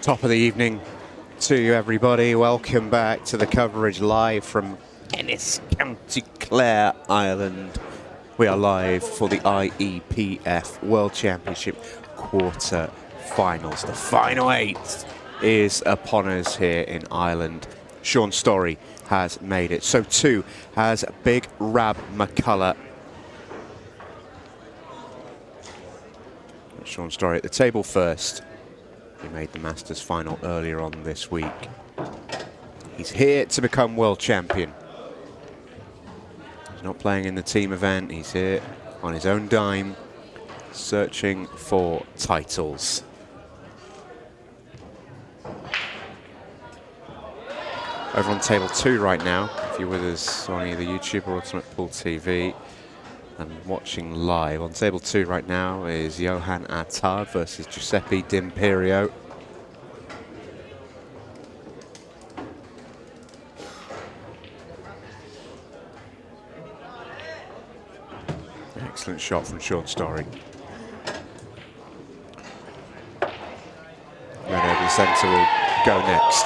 Top of the evening to you, everybody. Welcome back to the coverage live from Ennis, County Clare, Ireland. We are live for the IEPF World Championship quarter-finals. The final 8 is upon us here in Ireland. Shaun Storry has made it. So too has big Robert McCullough. Shaun Storry at the table first. He made the Masters final earlier on this week. He's here to become world champion. He's not playing in the team event. He's here on his own dime, searching for titles. Over on table 2 right now, if you're with us on either YouTube or Ultimate Pool TV and watching live. On table 2 right now is Johan Attard versus Giuseppe d'Imperio. Excellent shot from Shaun Storry. Red over the centre will go next.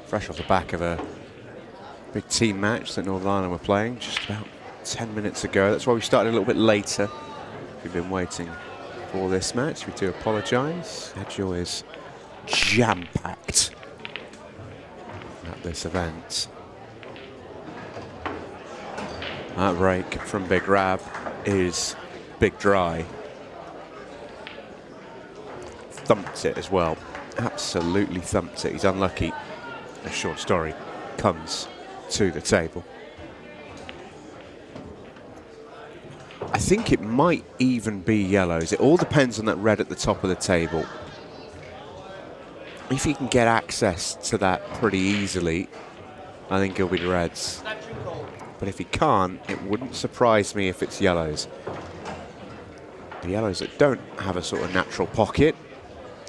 Fresh off the back of a big team match that Northern Ireland were playing just about 10 minutes ago. That's why we started a little bit later. We've been waiting for this match. We do apologise. Schedule is jam-packed at this event. That break from Big Rab is Big Dry. Thumped it as well. Absolutely thumped it. He's unlucky. A Shaun Storry comes to the table. I think it might even be yellows. It all depends on that red at the top of the table. If he can get access to that pretty easily, I think it'll be the reds. But if he can't, it wouldn't surprise me if it's yellows. The yellows that don't have a sort of natural pocket,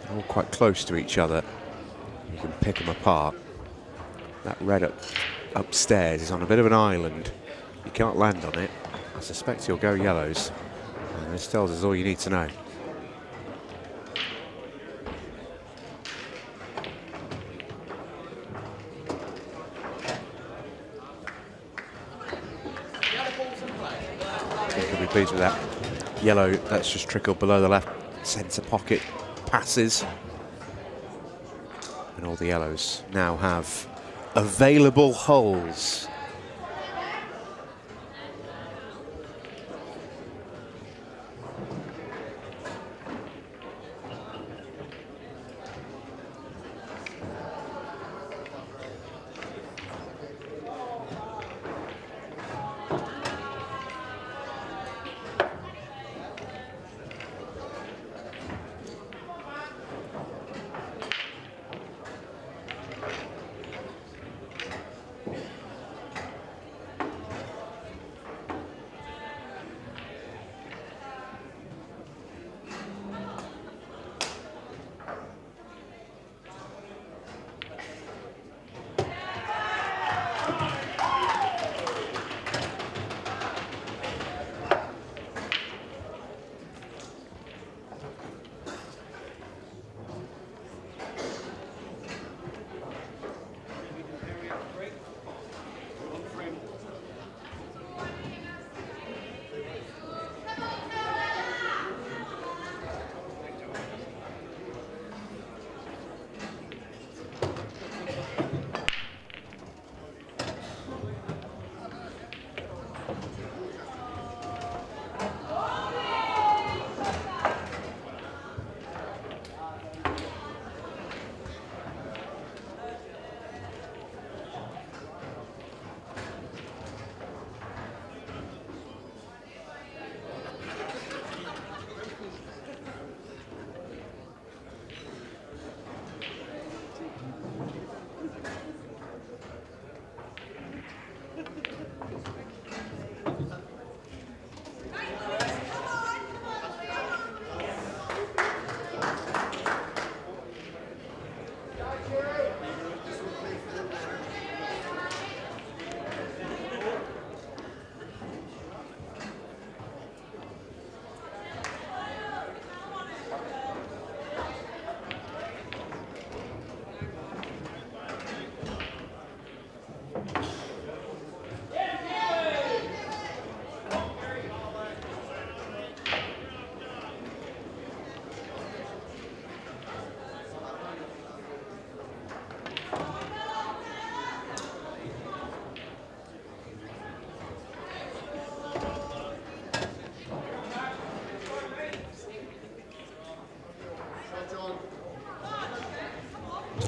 they're all quite close to each other. You can pick them apart. That red upstairs is on a bit of an island. You can't land on it. I suspect he'll go yellows. And this tells us all you need to know. I think he'll be pleased with that. Yellow, that's just trickled below the left centre pocket. Passes. And all the yellows now have available holes.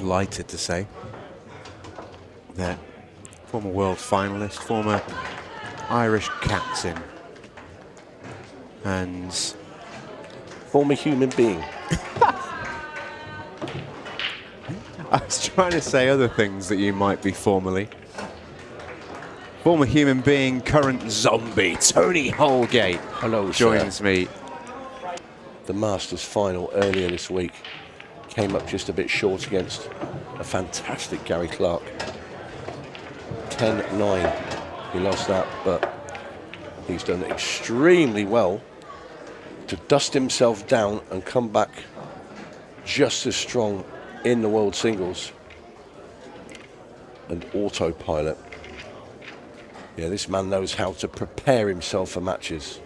delighted to say that former world finalist, former Irish captain, and former human being. I was trying to say other things that you might be formerly. Former human being, current zombie, Tony Holgate. Hello, joins sir. me. The Masters final earlier this week came up just a bit short against a fantastic Gary Clark. 10-9. He lost that, but he's done extremely well to dust himself down and come back just as strong in the world singles. And autopilot. Yeah, this man knows how to prepare himself for matches.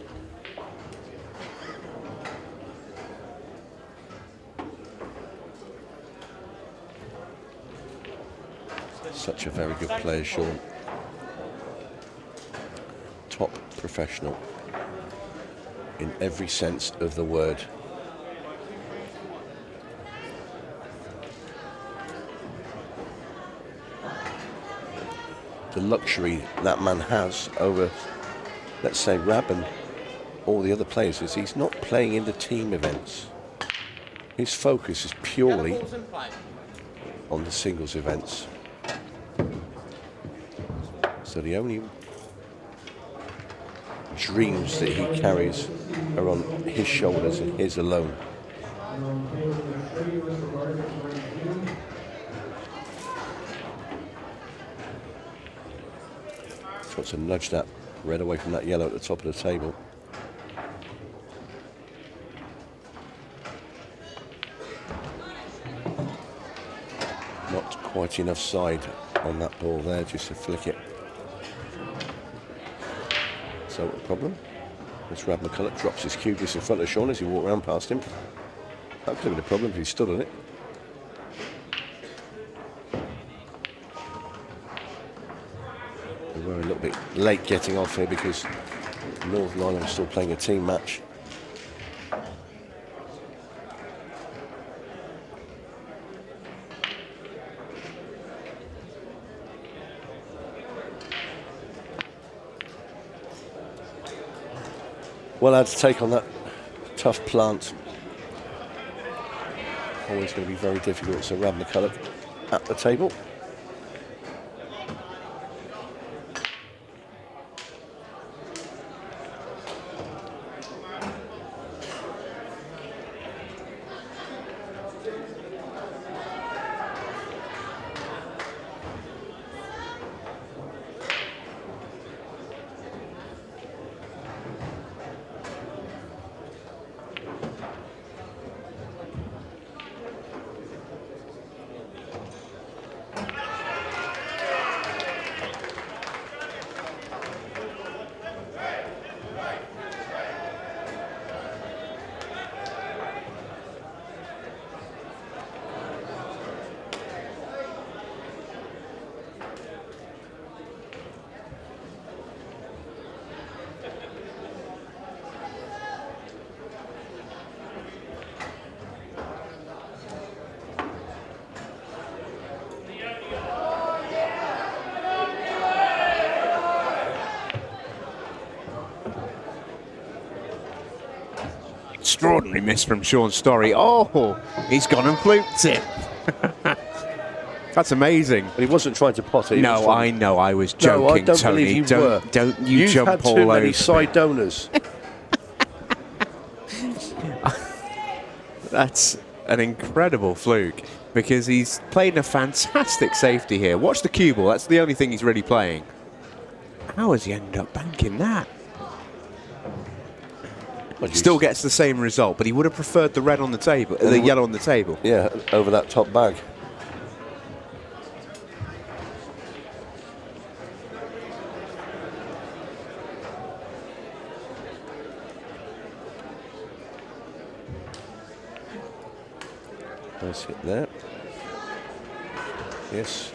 Such a very good player, Shaun. Top professional in every sense of the word. The luxury that man has over, let's say, RAB and all the other players is he's not playing in the team events. His focus is purely on the singles events. So the only dreams that he carries are on his shoulders and his alone. Tries to nudge that red away from that yellow at the top of the table. Not quite enough side on that ball there just to flick it. So a problem. This Robert McCullough drops his cue just in front of Shaun as he walked around past him. That could have been a problem if he stood on it. We were a little bit late getting off here because Northern Ireland was still playing a team match. Well, I had to take on that tough plant. Always going to be very difficult. So Robert McCullough at the table. Extraordinary miss from Shaun Storry. Oh, he's gone and fluked it. That's amazing. But he wasn't trying to pot it. No, I know. I was joking, no, I don't Tony. believe you were. Don't you You've jump had all too over many me. side donors. That's an incredible fluke because he's played a fantastic safety here. Watch the cue ball. That's the only thing he's really playing. How has he ended up banking that? Well, Still gets the same result, but he would have preferred the red on the table, the yellow on the table. Yeah, over that top bag. Nice hit there. Yes.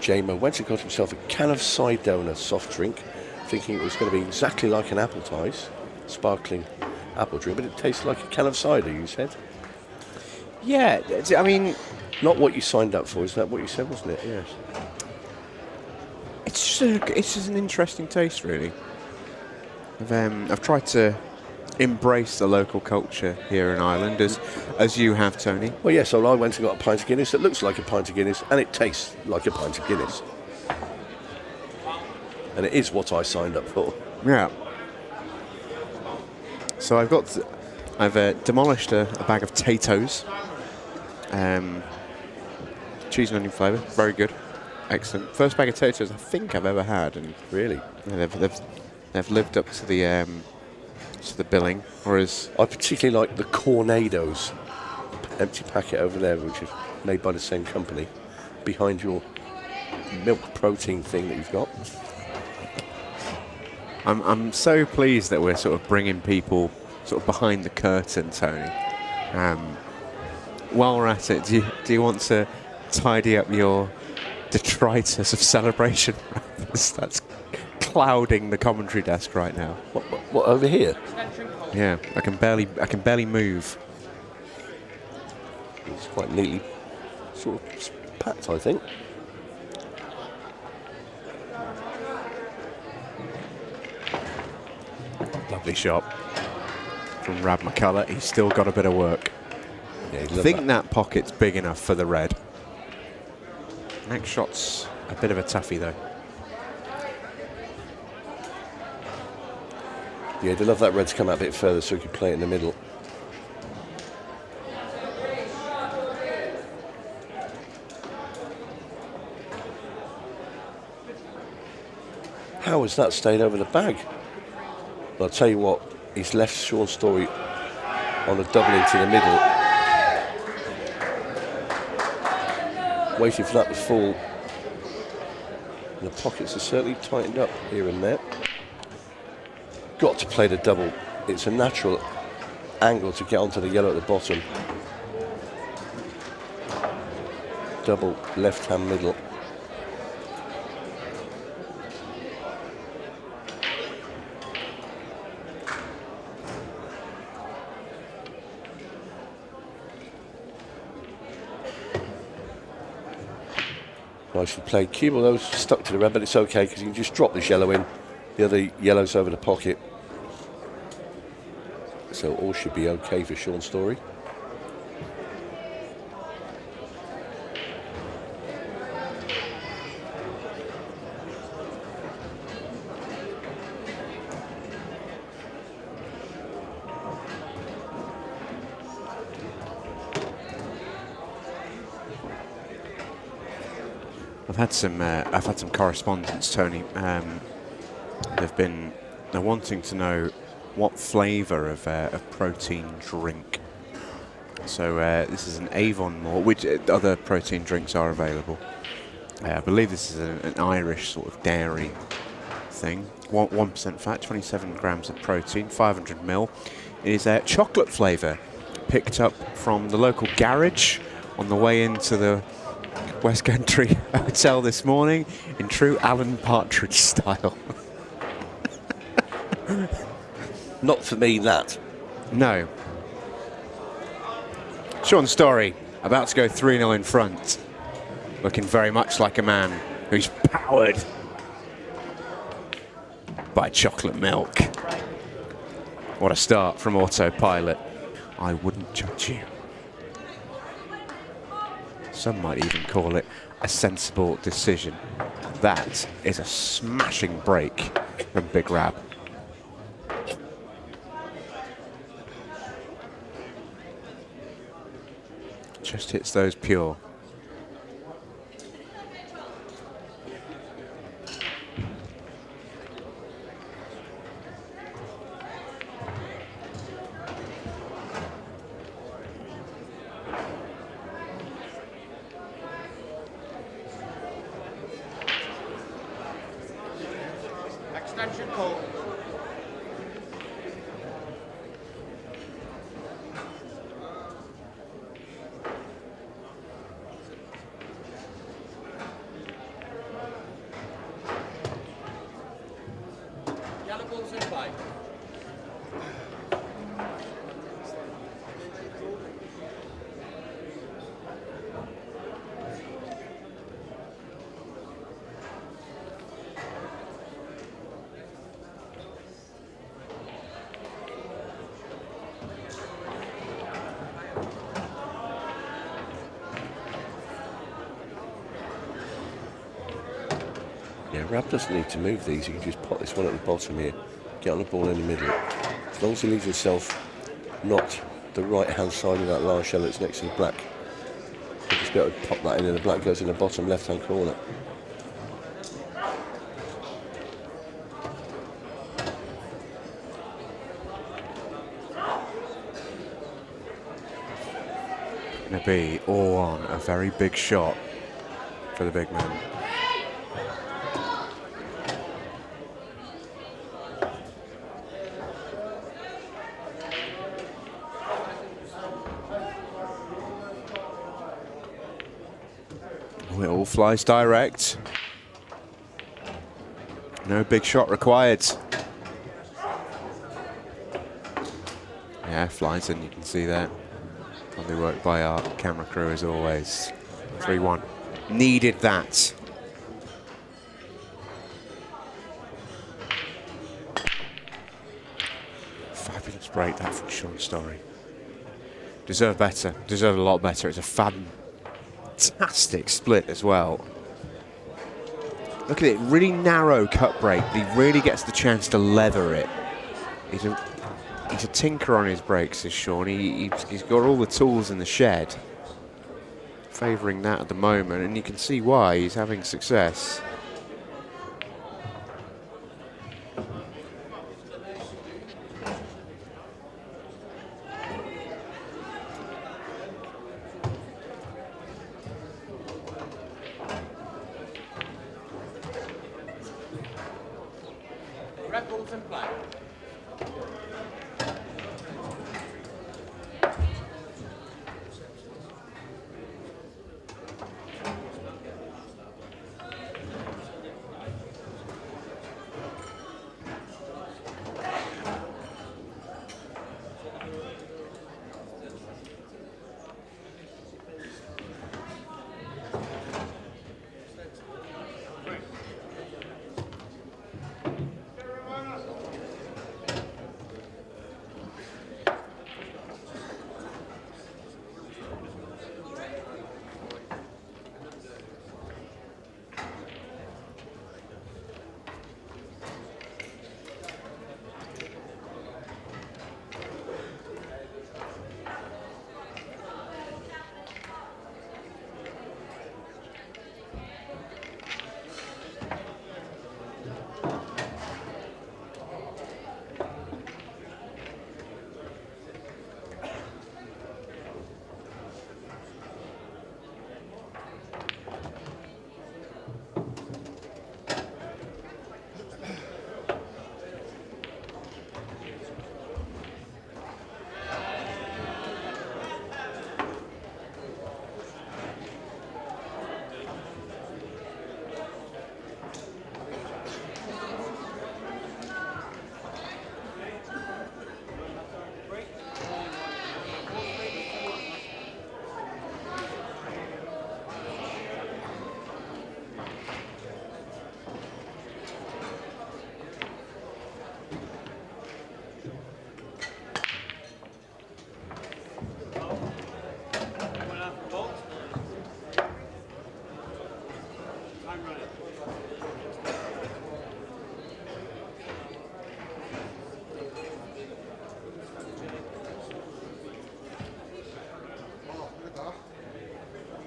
𝗂𝗲𝗄 went and got himself a can of cider and a soft drink, thinking it was going to be exactly like an 𝗏𝗏𝗏𝗏, sparkling apple drink, but it tastes like a can of cider, you said? Yeah, I mean, Not what you signed up for, is that what you said, wasn't it? Yes. it's just an interesting taste, really. I've tried to embrace the local culture here in Ireland, as you have, Tony. Well, yes, so I went and got a pint of Guinness that looks like a pint of Guinness, and it tastes like a pint of Guinness. And it is what I signed up for. Yeah. So I've demolished a bag of potatoes. Cheese and onion flavour, very good, excellent. First bag of potatoes I think I've ever had, and Really? yeah, they've lived up to the billing. Whereas I particularly like the 𝗓𝗏𝗏𝗍 empty packet over there, which is made by the same company, behind your milk protein thing that you've got. I'm so pleased that we're sort of bringing people sort of behind the curtain, Tony. While we're at it, do you want to tidy up your detritus of celebration wrappers that's clouding the commentary desk right now? What over here? Yeah, I can barely move. It's quite neatly sort of packed, I think. Lovely shot from Robert McCullough. He's still got a bit of work. Yeah, I think that pocket's big enough for the red. Next shot's a bit of a toughie, though. Yeah, they'd love that red to come out a bit further so we could play it in the middle. How has that stayed over the bag? Well, I'll tell you what, he's left Shaun Storry on a double into the middle, waiting for that to fall. And the pockets are certainly tightened up here and there. Got to play the double. It's a natural angle to get onto the yellow at the bottom. Double left-hand middle. Nicely played. 𝗘𝗃𝗄𝗆 stuck to the red, but it's okay because you can just drop this yellow in. The other yellow's over the pocket. So all should be okay for Shaun Storry. I've had some correspondence, Tony. They're wanting to know what flavour of protein drink. So this is an Avon malt, which other protein drinks are available. I believe this is an Irish sort of dairy thing. 1% fat, 27 grams of protein, 500 ml. It is a chocolate flavour, picked up from the local garage on the way into the West Country Hotel this morning in true Alan Partridge style. Not for me, that. No. Shaun Storry about to go 3-0 in front, looking very much like a man who's powered by chocolate milk. What a start from AUTOPILOT. I wouldn't judge you. Some might even call it a sensible decision. That is a smashing break from Big Rab. Just hits those pure. Extension call. Yellow ball's in play. Yeah, Rab doesn't need to move these. He can just pop this one at the bottom here, get on the ball in the middle. As long as he leaves himself not the right-hand side of that large shell that's next to the black, he'll just be able to pop that in and the black goes in the bottom left-hand corner. Going to be all on a very big shot for the big man. Oh, it all flies direct. No big shot required. Yeah, flies in, you can see that. Lovely work by our camera crew as always. 3-1. Needed that. Fabulous break that from Shaun Storry. Deserved better. Deserved a lot better. It's a fantastic split as well. Look at it, really narrow cut break. He really gets the chance to leather it. He's a tinker on his breaks, this Shaun. He's got all the tools in the shed, favouring that at the moment, and you can see why he's having success. Red balls in play.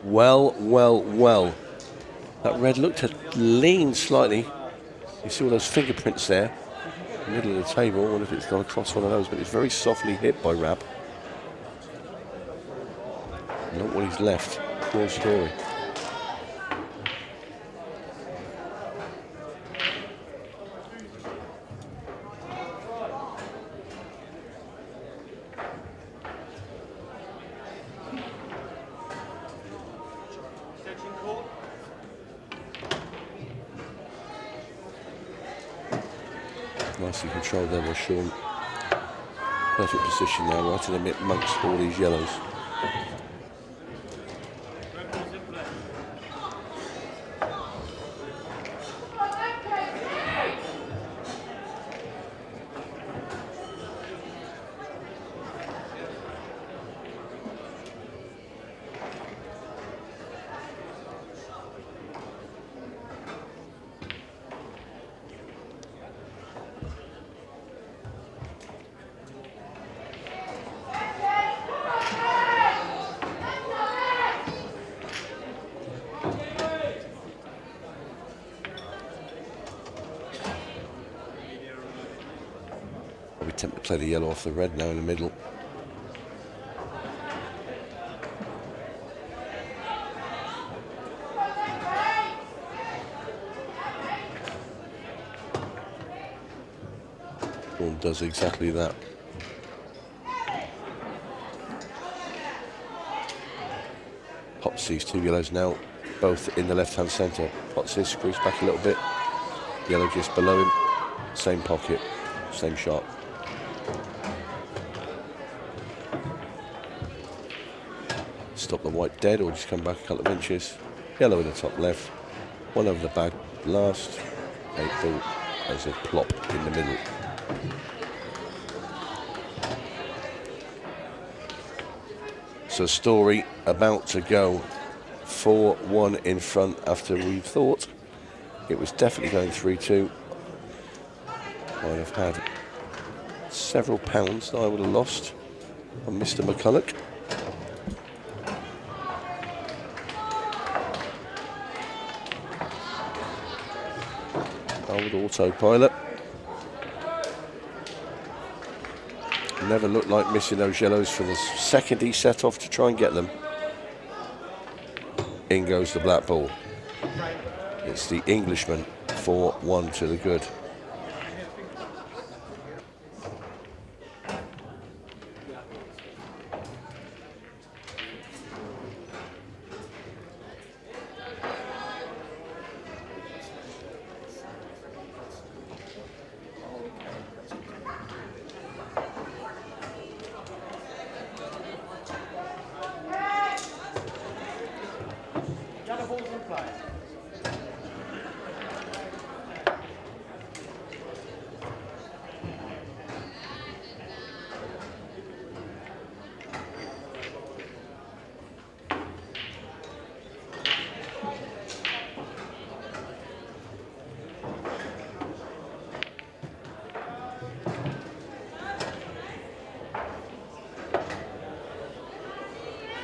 Well, well, well. That red looked to lean slightly. You see all those fingerprints there in the middle of the table. I wonder if it's gone across one of those, but it's very softly hit by Rab. Not what he's left. Poor Storry. Nicely controlled there by Shaun. Perfect position now, right in the mid amongst all these yellows. play the yellow off the red now in the middle. One does exactly that. Pots these two yellows now, both in the left-hand centre. Pots this, screws back a little bit. Yellow just below him. Same pocket, same shot. Stop the white dead or just come back a couple of inches. Yellow in the top left. One over the bag last. 8-ball as a plop in the middle. So Storry about to go 4-1 in front after we thought it was definitely going 3-2. I'd have had several pounds that I would have lost on Mr. McCullough. Old autopilot. Never looked like missing those yellows for the second he set off to try and get them. In goes the black ball. It's the Englishman, 4-1 to the good.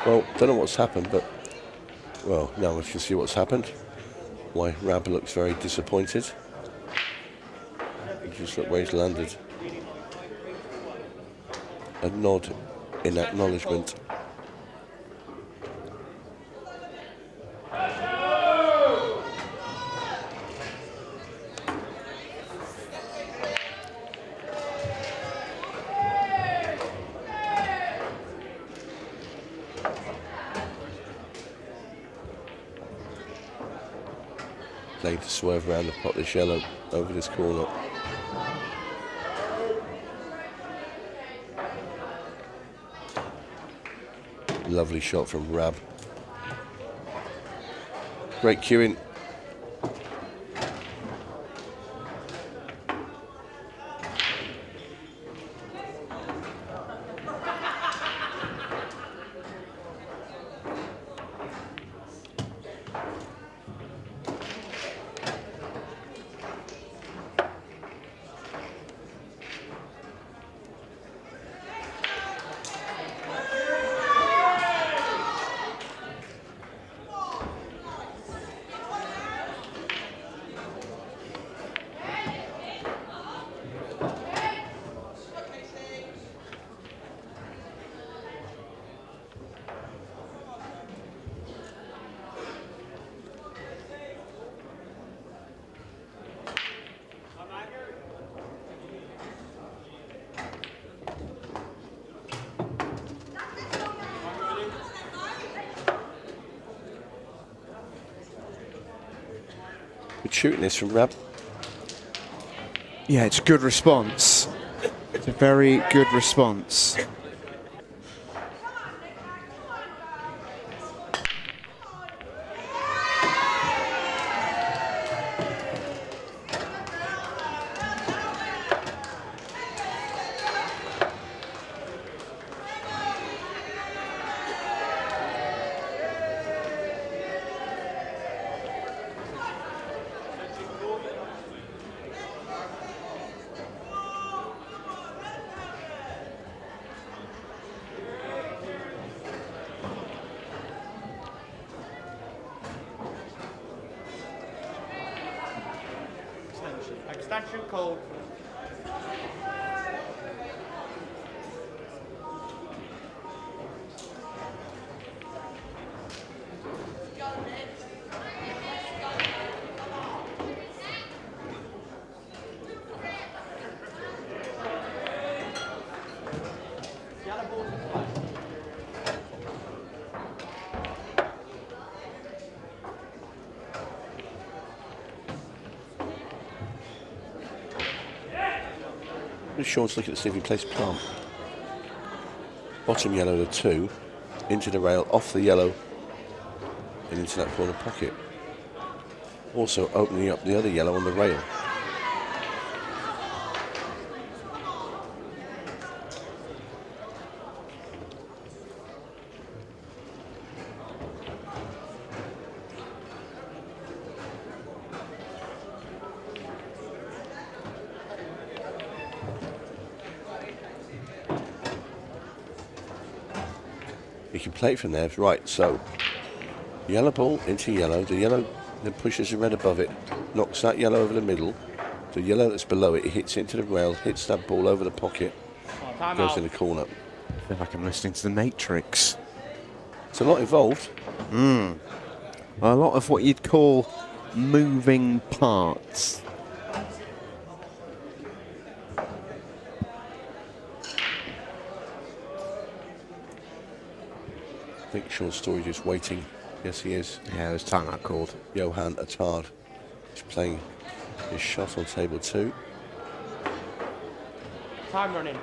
Well, don't know what's happened, but, well, now we can see what's happened. Why RAB looks very disappointed. Just look where he's landed. A nod in acknowledgement. Playing to swerve around the pot, this yellow over this corner. Lovely shot from RAB. Great cueing. Good shooting this from RAB. Yeah, it's a good response. It's a very good response. Extension code. Shaun's looking to see if he plays plump. Bottom yellow to 2, into the rail, off the yellow, and into that corner pocket. Also opening up the other yellow on the rail. You can play it from there. Right, so yellow ball into yellow. The yellow then pushes the red above it, knocks that yellow over the middle. The yellow that's below it, it hits into the rail, hits that ball over the pocket, goes in the corner. I feel like I'm listening to the Matrix. It's a lot involved. A lot of what you'd call moving parts. I think Shaun Storry just waiting. Yes, he is. Yeah, there's timeout called. 𝗪𝗏𝗃𝗏𝗏 is playing his shot on table 2. Time running.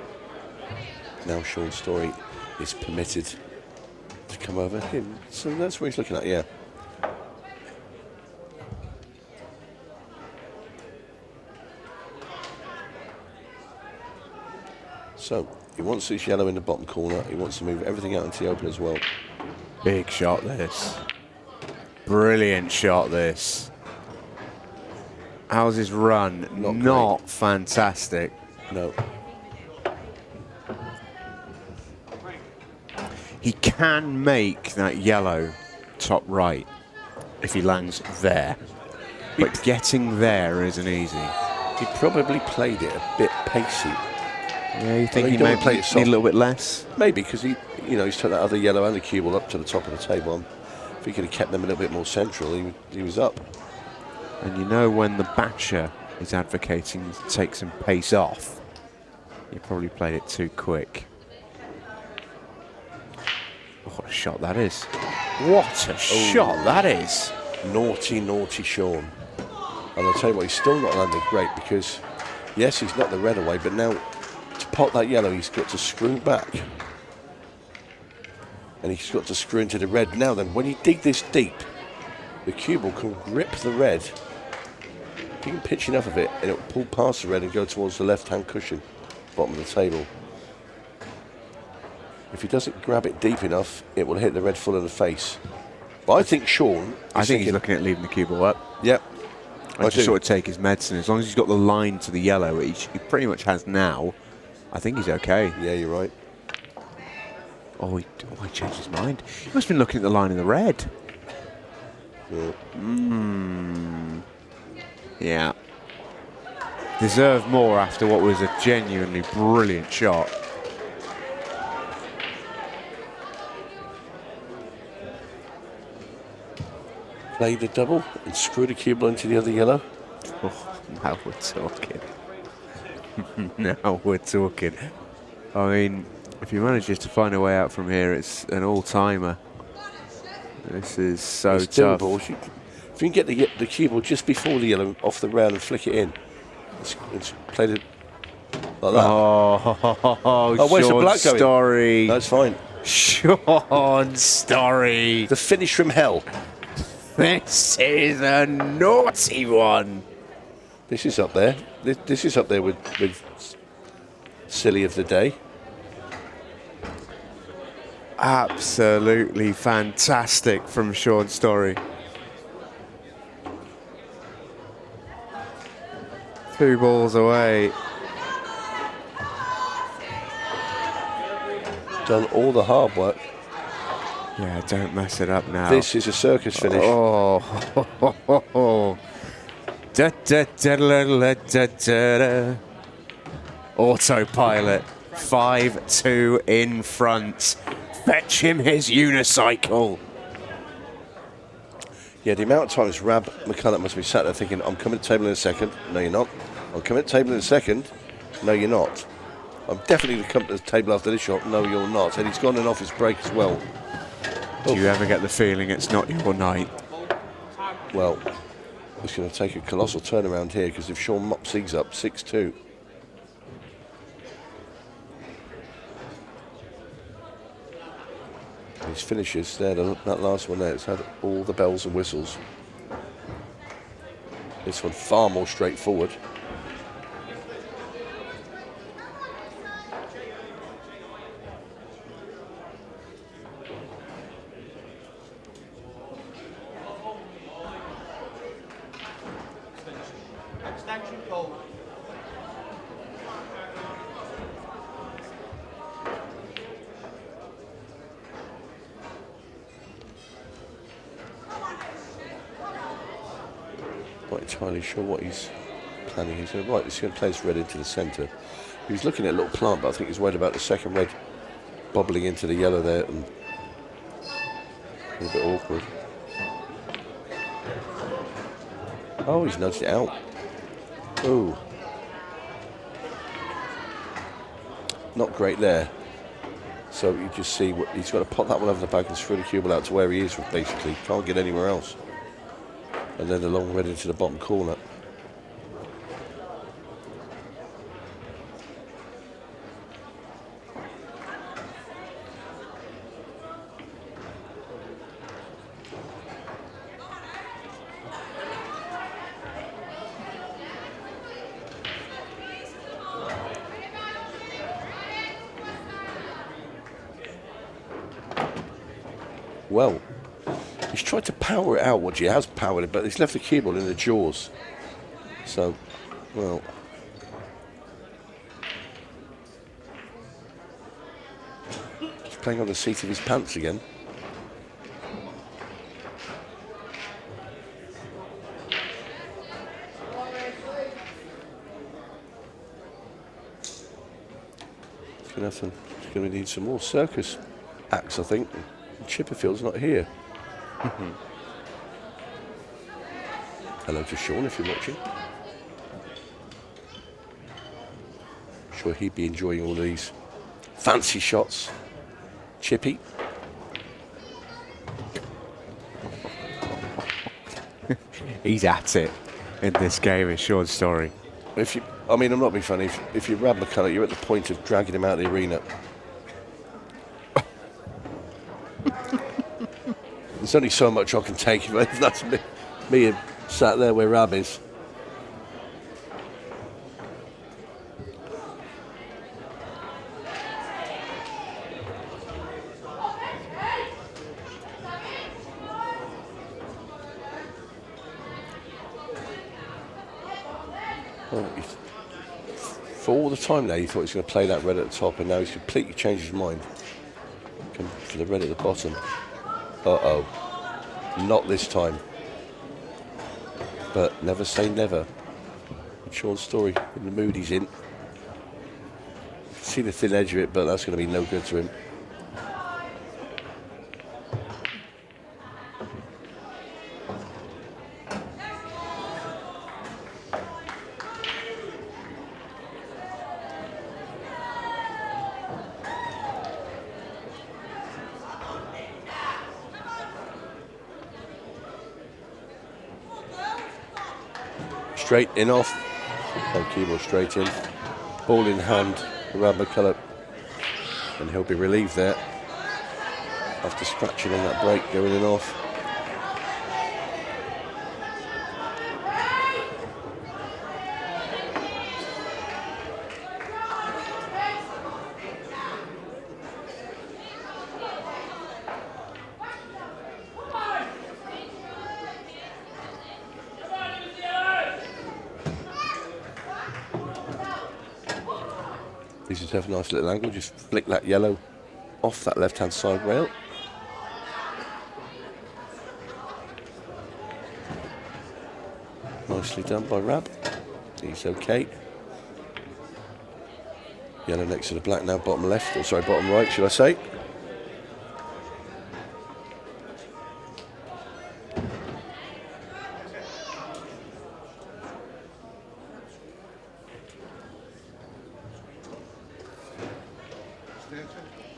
Now Shaun Storry is permitted to come over him. So that's what he's looking at, yeah. So he wants this yellow in the bottom corner. He wants to move everything out into the open as well. Big shot, this. Brilliant shot, this. How's his run? Not fantastic. No. He can make that yellow top right if he lands there. But getting there isn't easy. He probably played it a bit pacey. Yeah, you think he may play it need a little bit less? Maybe, because he, he's took that other yellow and the cue ball up to the top of the table. If he could have kept them a little bit more central, he was up. And you know when the batcher is advocating to take some pace off, you probably played it too quick. Oh, what a shot that is. What a shot that is. Naughty, naughty Shaun. And I'll tell you what, he's still not landed great because, yes, he's knocked the red away, but now to pot that yellow, he's got to screw back. And he's got to screw into the red. Now then, when you dig this deep, the cue ball can grip the red. You can pitch enough of it, and it'll pull past the red and go towards the left-hand cushion, bottom of the table. If he doesn't grab it deep enough, it will hit the red full in the face. But I think Shaun... I think he's looking at leaving the cue ball up. Yep. I just sort of take his medicine. As long as he's got the line to the yellow, which he pretty much has now, I think he's okay. Yeah, you're right. Oh, he changed his mind. He must have been looking at the line in the red. Yeah. Yeah. Deserved more after what was a genuinely brilliant shot. Play the double and screw the cue ball into the other yellow. Oh, now we're talking. Now we're talking. I mean, if he manages to find a way out from here, it's an all-timer. This is so it's tough. Doable. If you can get the cue ball just before the yellow off the rail and flick it in, it's played it like that. Oh, where's the Shaun black going? Storry. That's fine. Shaun Storry. The finish from hell. This is a naughty one. This is up there. This is up there with silly of the day. Absolutely fantastic from Shaun Storry. 2 balls away. Done all the hard work. Yeah, don't mess it up now. This is a circus finish. Oh. Autopilot. 5-2 in front. Fetch him his unicycle. Yeah, the amount of times RAB McCullough must be sat there thinking, I'm coming to table in a second. No, you're not. I'm coming to table in a second. No, you're not. I'm definitely going to come to the table after this shot. No, you're not. And he's gone in off his break as well. Do you ever get the feeling it's not your night? Well, it's going to take a colossal turnaround here because if Shaun mops these up, 6-2. His finishes there, that last one there, it's had all the bells and whistles. This one far more straightforward. Extension code. Not entirely sure what he's planning. He's going to play this red into the centre. He was looking at a little plant, but I think he's worried about the second red bobbling into the yellow there and a little bit awkward. Oh, he's nudged it out. Ooh. Not great there. So you just see what he's got to pop that one over the back and throw the cue ball out to where he is, basically. Can't get anywhere else. And then the long red into the bottom corner. Well, he's tried to power it out, he has powered it, but he's left the cue ball in the jaws. So, well. He's playing on the seat of his pants again. He's going to need some more circus acts, I think. 𝗘𝗃𝗃𝗄𝗃's not here. Hello to Shaun if you're watching. I'm sure he'd be enjoying all of these fancy shots. Chippy. He's at it in this game, is Shaun Storry. I'm not being funny. If you're Robert McCullough, you're at the point of dragging him out of the arena. There's only so much I can take if that's me sat there where Rab is. Well, for all the time there, he thought he was going to play that red at the top, and now he's completely changed his mind. Come for the red at the bottom. Uh-oh. Not this time. But never say never. Shaun Storry, in the mood he's in. See the thin edge of it, but that's going to be no good to him. Straight in off. Oh, keyboard straight in. Ball in hand, Robert McCullough. And he'll be relieved there after scratching on that break going in off. These just have a nice little angle, just flick that yellow off that left-hand side rail. Nicely done by Rab. He's okay. Yellow next to the black now, bottom left, or sorry, bottom right, should I say.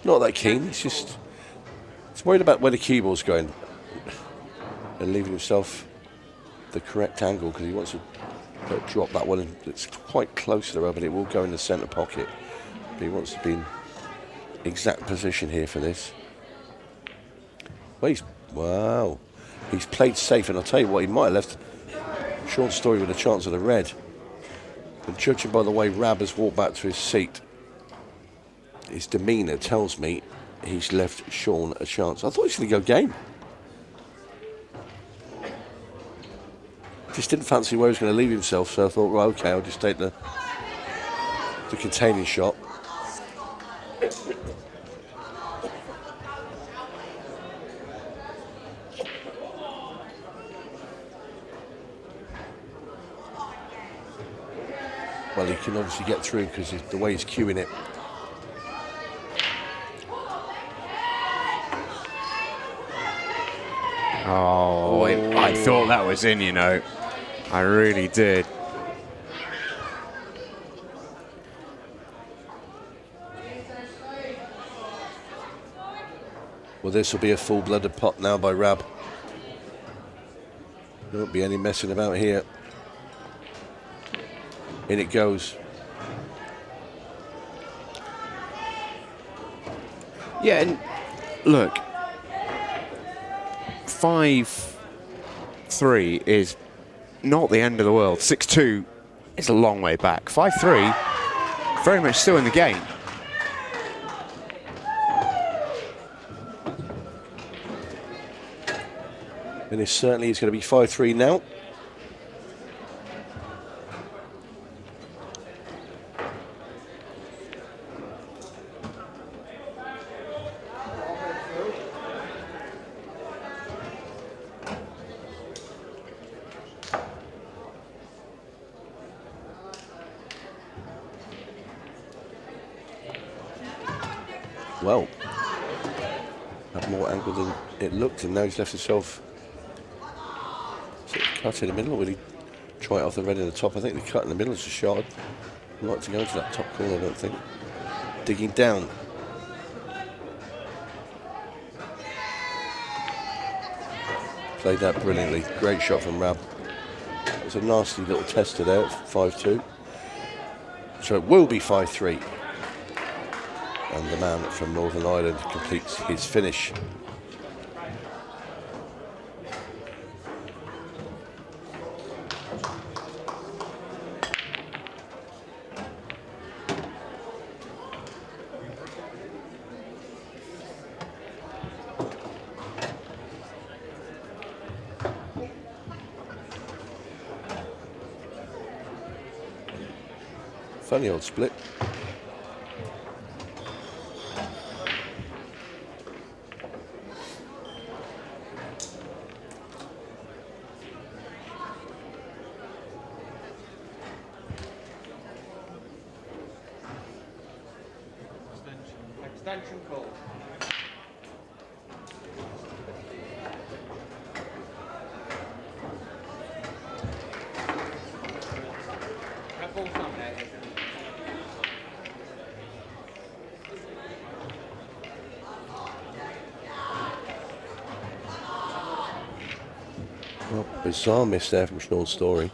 Not that keen. He's worried about where the cue ball's going and leaving himself the correct angle because he wants to drop that one. It's quite close to the rub, and it will go in the centre pocket. But he wants to be in exact position here for this. Well, wow. He's played safe, and I'll tell you what, he might have left Shaun Storry with a chance of the red. And judging by the way Rab has walked back to his seat, his demeanour tells me he's left Shaun a chance. I thought he was going to go game. Just didn't fancy where he was going to leave himself, so I thought, well, okay, I'll just take the containing shot. Well, he can obviously get through because the way he's cueing it. Oh, I thought that was in, you know. I really did. Well, this will be a full-blooded pot now by Rab. There won't be any messing about here. In it goes. Yeah, and look, 5-3 is not the end of the world. 6-2 is a long way back. 5-3, very much still in the game. And it certainly is going to be 5-3 now. Well, had more angle than it looked, and now he's left himself cut in the middle. Or will he try it off the red in the top? I think the cut in the middle is a shot. I'd like to go into that top corner, I don't think. Digging down. Played that brilliantly. Great shot from Rab. It was a nasty little tester there at 5-2. So it will be 5-3. And the man from Northern Ireland completes his finish. Funny old split. Extension call. That ball's nominated. Well, bizarre miss there from Shaun Storry.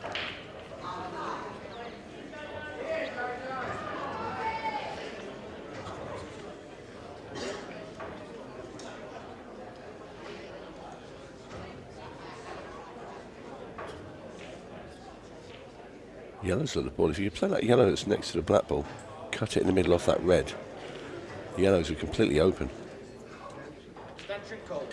Yellow's at the ball. If you play that yellow that's next to the black ball, cut it in the middle off that red, the yellows are completely open. Extension call.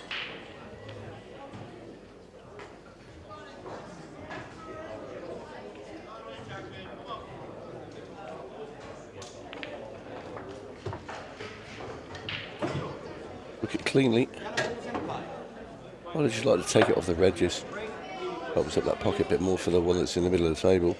Look it cleanly. I'd just like to take it off the red, just opens up that pocket a bit more for the one that's in the middle of the table.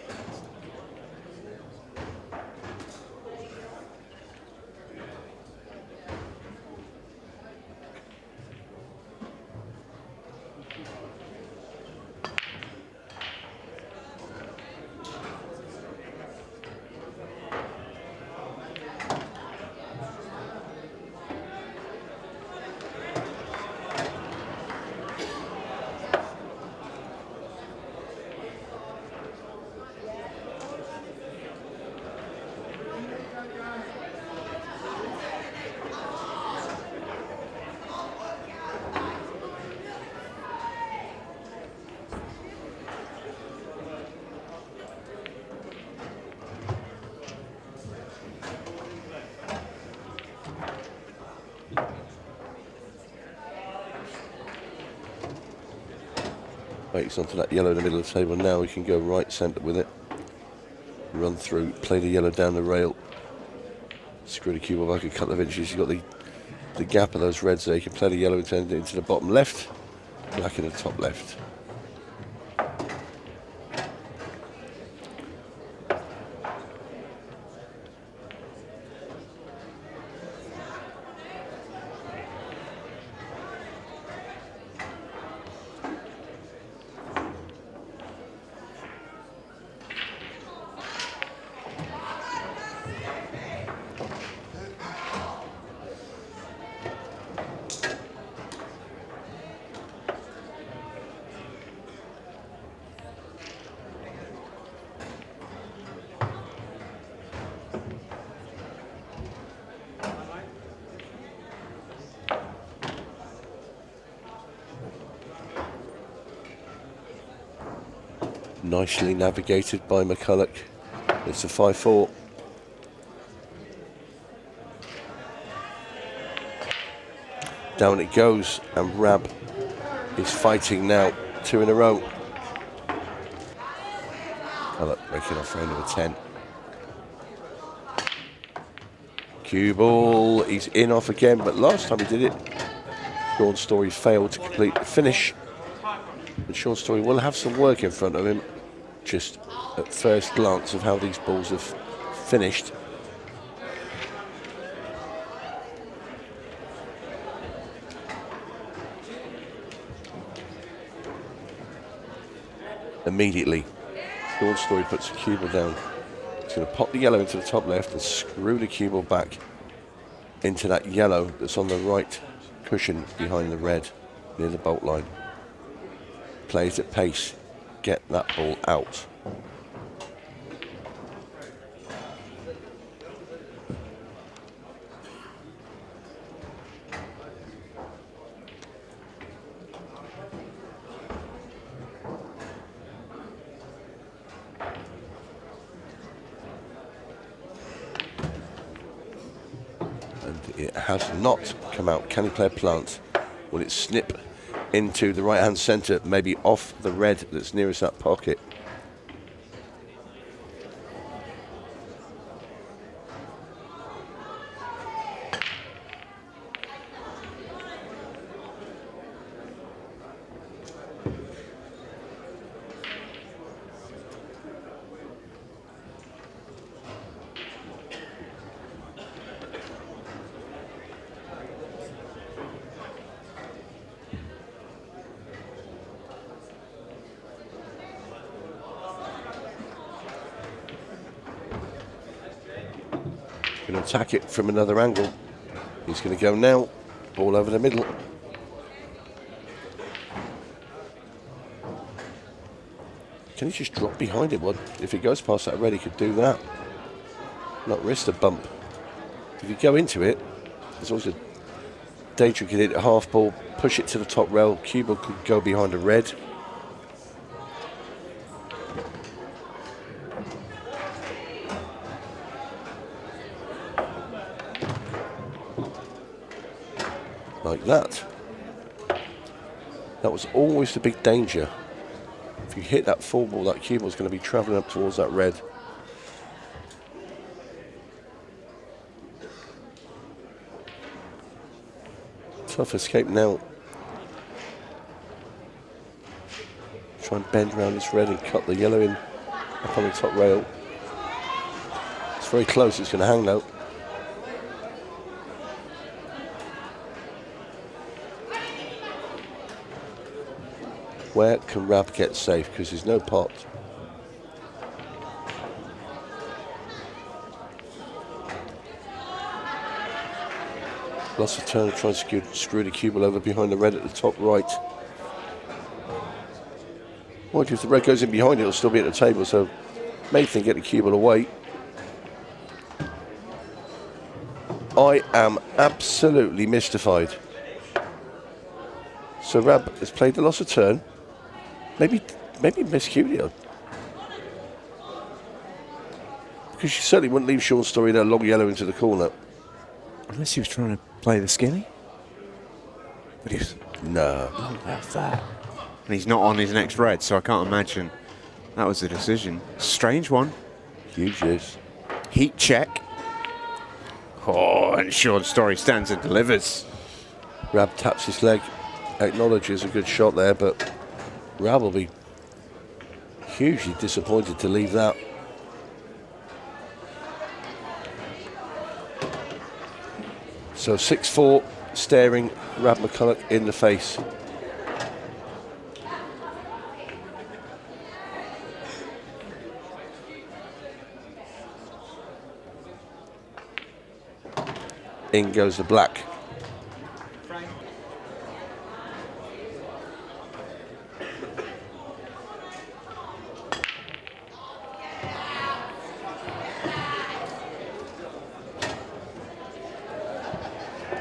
Waits onto that yellow in the middle of the table. Now he can go right centre with it. Run through, play the yellow down the rail. Screw the cube back a couple of inches. You've got the gap of those reds there. You can play the yellow into the bottom left, black in the top left. Nicely navigated by McCullough. It's a 5-4. Down it goes, and RAB is fighting now. 2 in a row. McCullough making off round number 10. Cue ball, he's in off again, but last time he did it, Shaun Storry failed to complete the finish. And Shaun Storry will have some work in front of him, just at first glance of how these balls have finished. Immediately, Shaun Storry puts the cue ball down. He's going to pop the yellow into the top left and screw the cue ball back into that yellow that's on the right cushion behind the red near the bolt line. Plays at pace, get that ball out. And it has not come out. Can he play a plant? Will it snip into the right hand centre, maybe off the red that's nearest that pocket? Going to attack it from another angle. He's going to go now. Ball over the middle. Can he just drop behind it? Well, if he goes past that red, he could do that. Not risk a bump. If you go into it, there's also danger could hit a half ball, push it to the top rail. Cue ball could go behind a red. Like that. That was always the big danger. If you hit that full ball, that cue ball is going to be travelling up towards that red. Tough escape now. Try and bend around this red and cut the yellow in up on the top rail. It's very close, it's going to hang though. Where can RAB get safe? Because there's no pot. Lots of turn, trying to screw the cue ball over behind the red at the top right. Well, if the red goes in behind it, it'll still be at the table, so may think get the cue ball away. I am absolutely mystified. So RAB has played the loss of turn. Maybe 𝗪𝗁𝗃𝗃. Because she certainly wouldn't leave Shaun Storry there long yellow into the corner. Unless he was trying to play the skinny. But he was... No. Not about that. And he's not on his next red, so I can't imagine that was the decision. Strange one. Huge is. Heat check. Oh, and Shaun Storry stands and delivers. Rab taps his leg, acknowledges a good shot there, but Rab will be hugely disappointed to leave that. So 6-4, staring Rab McCullough in the face. In goes the black.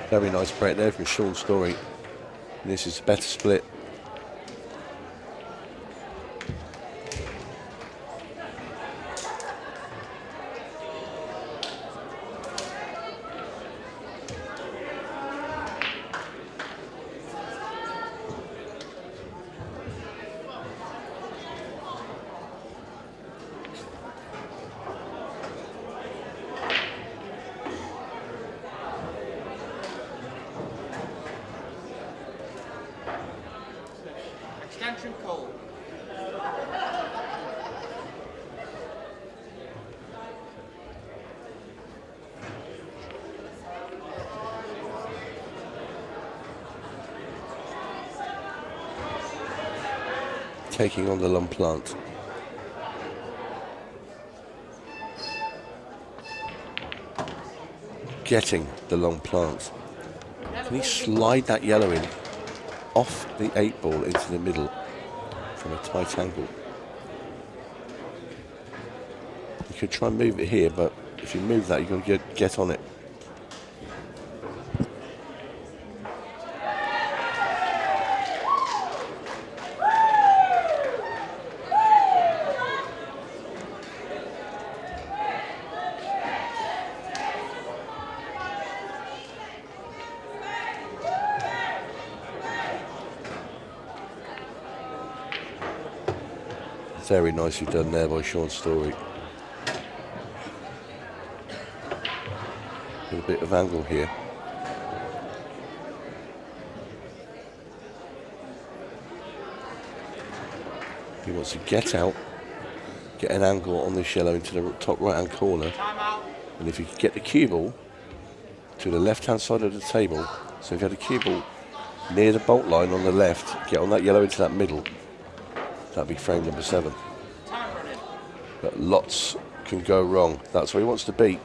Very nice break there from Shaun Storry. And this is a better split. Extension call. Taking on the long plant. Getting the long plant. Can he slide that yellow in off the 8-ball into the middle from a tight angle? You could try and move it here, but if you move that, you've got to get on it. Very nicely done there by Shaun Storry. With a bit of angle here. He wants to get out, get an angle on this yellow into the top right-hand corner. And if you could get the cue ball to the left-hand side of the table, so if you had a cue ball near the bolt line on the left, get on that yellow into that middle, that'd be frame number 7. But lots can go wrong. That's where he wants to be.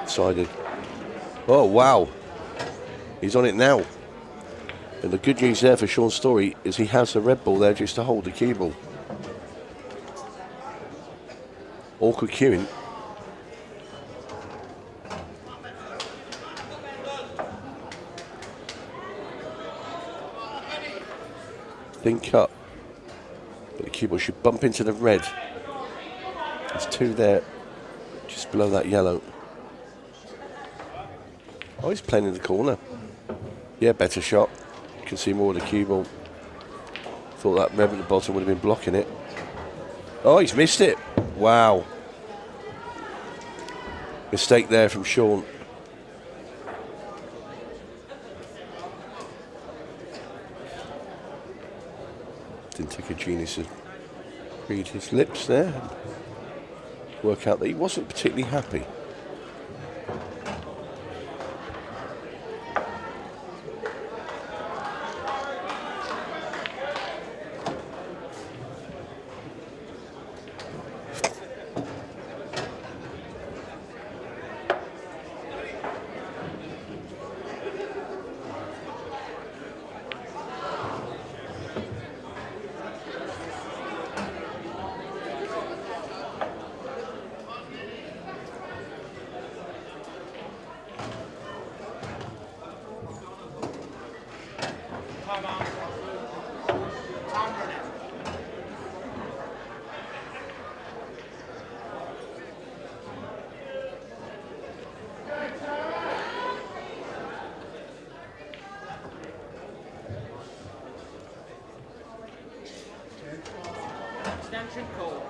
Sided. Oh, wow. He's on it now. And the good news there for Shaun Storry is he has the red ball there just to hold the cue ball. Awkward queuing. Thin cut. But the cue ball should bump into the red. There's 2 there, just below that yellow. Oh, he's playing in the corner. Yeah, better shot. You can see more of the cue ball. Thought that red at the bottom would have been blocking it. Oh, he's missed it. Wow. Mistake there from Shaun. Didn't take a genius to read his lips there and work out that he wasn't particularly happy. Extension call.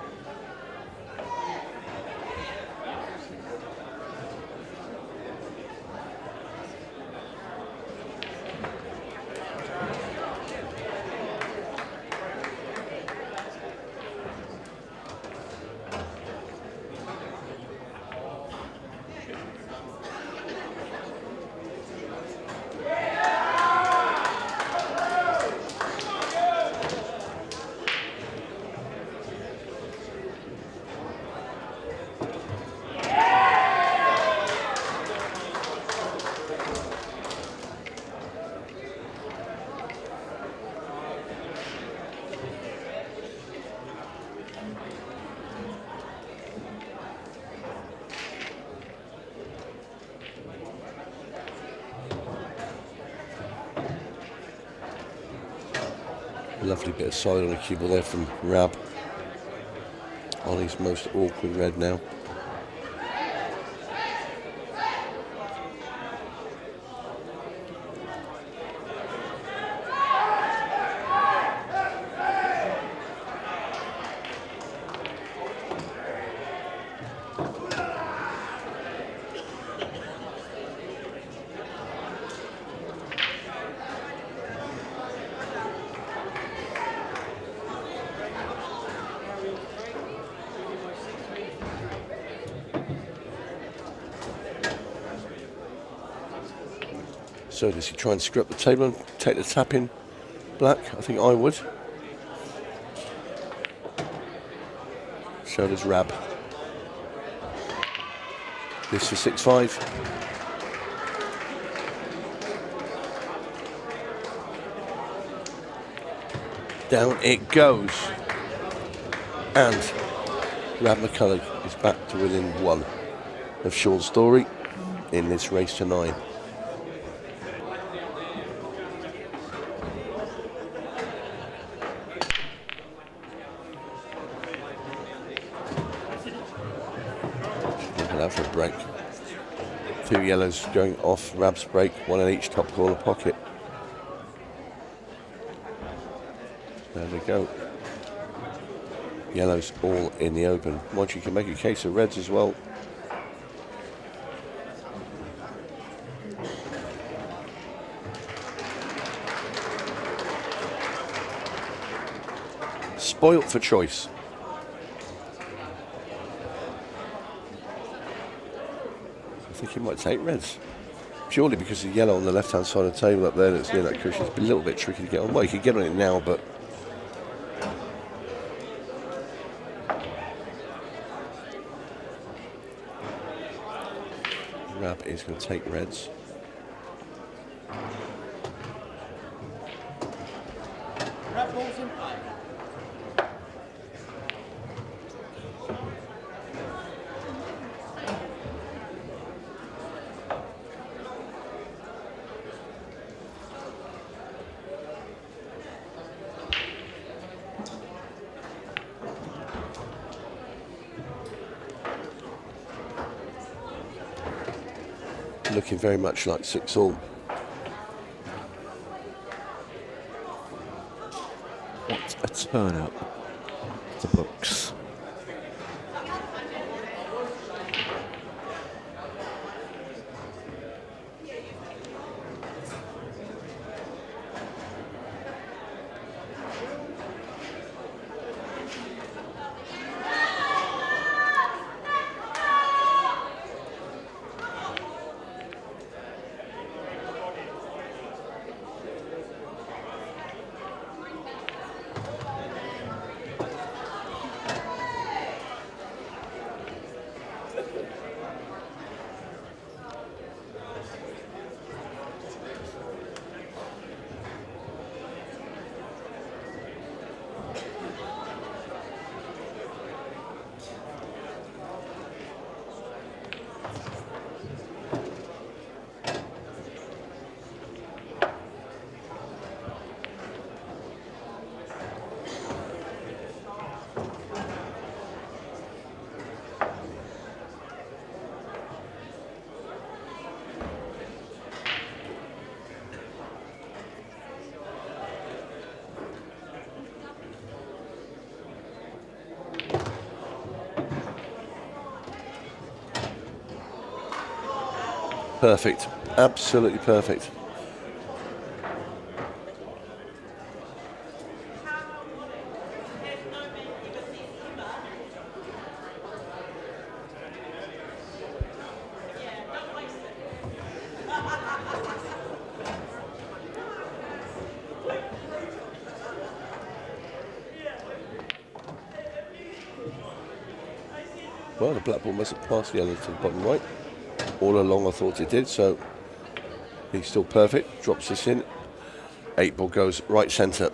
Lovely bit of side on the cue ball there from Rab on his most awkward red now. So does he try and screw up the table and take the tap in black? I think I would. So does Rab. This for 6-5. Down it goes. And Robert McCullough is back to within 1 of Shaun Storry in this race to 9. Out for a break. 2 yellows going off Rab's break, 1 in each top corner pocket. There they go. Yellows all in the open. Once you can make a case of reds as well. Spoilt for choice. I think he might take reds, purely because of the yellow on the left-hand side of the table up there that's near that cushion. It's a little bit tricky to get on. Well, you could get on it now, but Rab is going to take reds. Red balls in play. Looking very much like 6-all. What a turn up the books. perfect. Absolutely perfect. Well, the black ball must have passed the yellow to the bottom right. All along I thought it did, so he's still perfect. Drops this in. 8-ball goes right centre.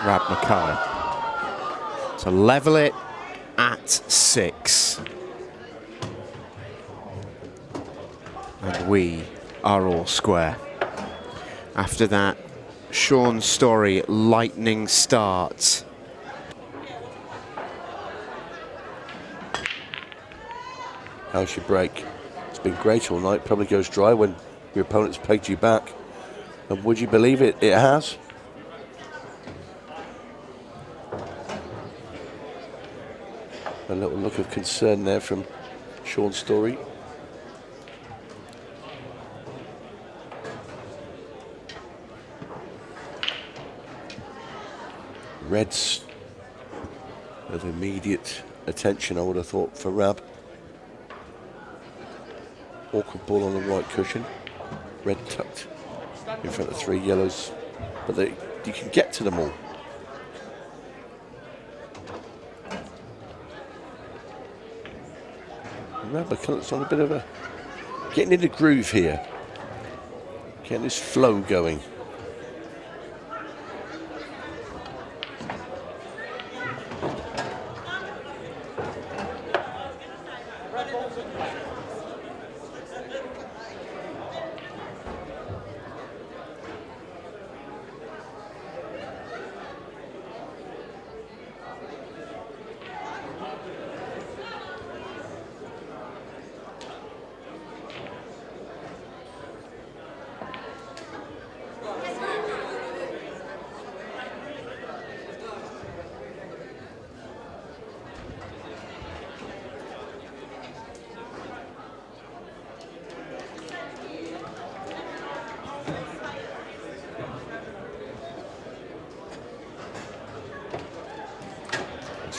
Robert McCullough to level it at 6. And we are all square. After that, Shaun Storry lightning start. How's your break? It's been great all night. Probably goes dry when your opponent's pegged you back. And would you believe it? It has. A little look of concern there from Shaun Storry. Reds of immediate attention, I would have thought, for RAB. Awkward ball on the right cushion. Red tucked in front of 3 yellows, but you can get to them all. RAB McCullough's on a bit of a getting in the groove here, getting this flow going.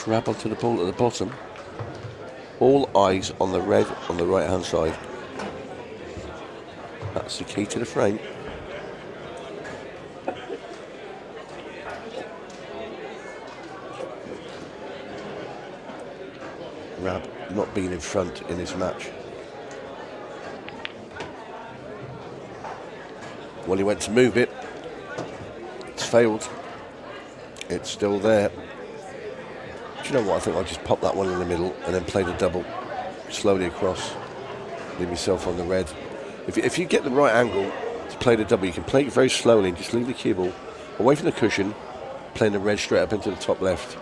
RAB onto the ball at the bottom. All eyes on the red on the right hand side. That's the key to the frame. RAB not being in front in this match. Well, he went to move it. It's failed. It's still there. Do you know what? I think I'll just pop that one in the middle and then play the double slowly across. Leave yourself on the red. If you get the right angle to play the double, you can play it very slowly and just leave the cue ball away from the cushion, playing the red straight up into the top left.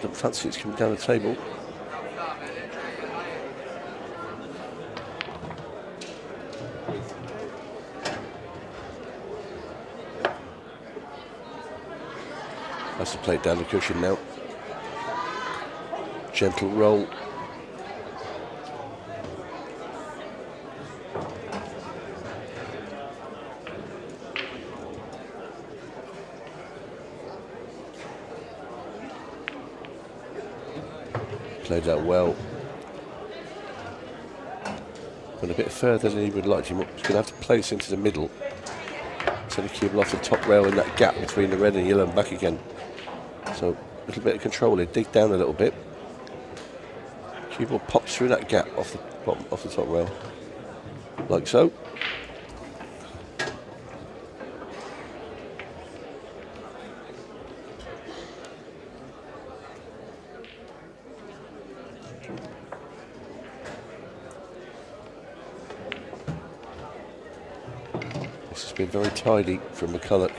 Don't fancy it's coming down the table. Has to play it down the cushion now. Gentle roll. Played that well. Went a bit further than he would like to. He's going to have to place into the middle. So the cue ball off the top rail in that gap between the red and yellow and back again. So a little bit of control here. Dig down a little bit. Cue ball pops through that gap off the bottom, off the top rail. Like so. Been very tidy from McCullough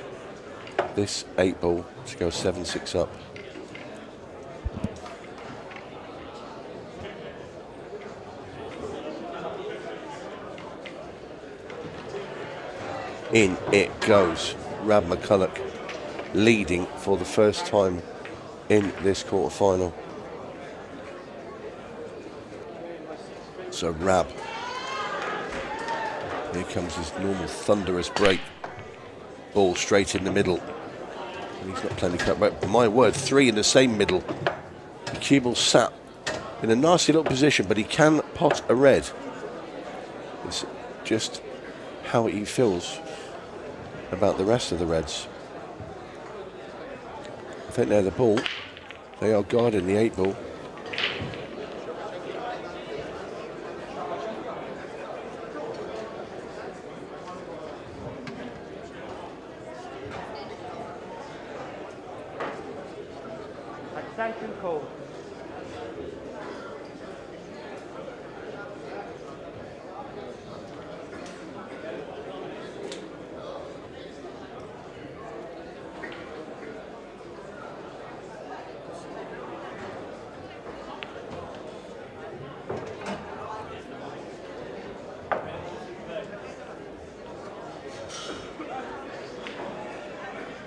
this 8-ball to go 7-6 up. In it goes. Robert McCullough leading for the first time in this quarter-final. So Rab, here comes his normal thunderous break. Ball straight in the middle. And he's not playing the cut, but my word, 3 in the same middle. 𝗘𝗃𝗲𝗵𝗁 sat in a nasty little position, but he can pot a red. It's just how he feels about the rest of the reds. I think they're the ball. They are guarding the 8-ball. Attention call.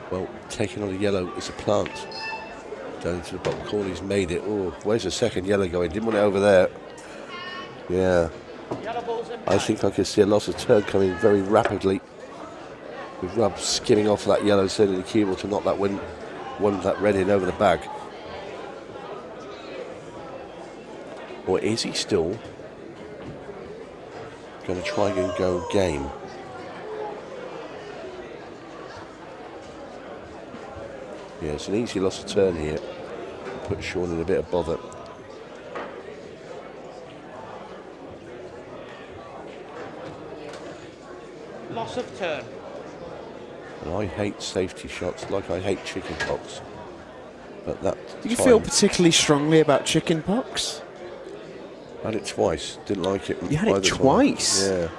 Well, taking on a yellow is a plant. Down to the bottom corner, he's made it. Oh, where's the second yellow going? Didn't want it over there. Yeah. Yellow balls in I think I can see a loss of turn coming very rapidly. With Rab skimming off that yellow, sending the 𝗘𝗃𝗲𝗵 to knock that that red in over the bag. Or is he still going to try and go game? Yeah, it's an easy loss of turn here. Put Shaun in a bit of bother. loss of turn. And I hate safety shots like I hate chicken pox. But that Do you time, feel particularly strongly about chicken pox? I had it twice. Didn't like it. You had it either time. twice? Yeah.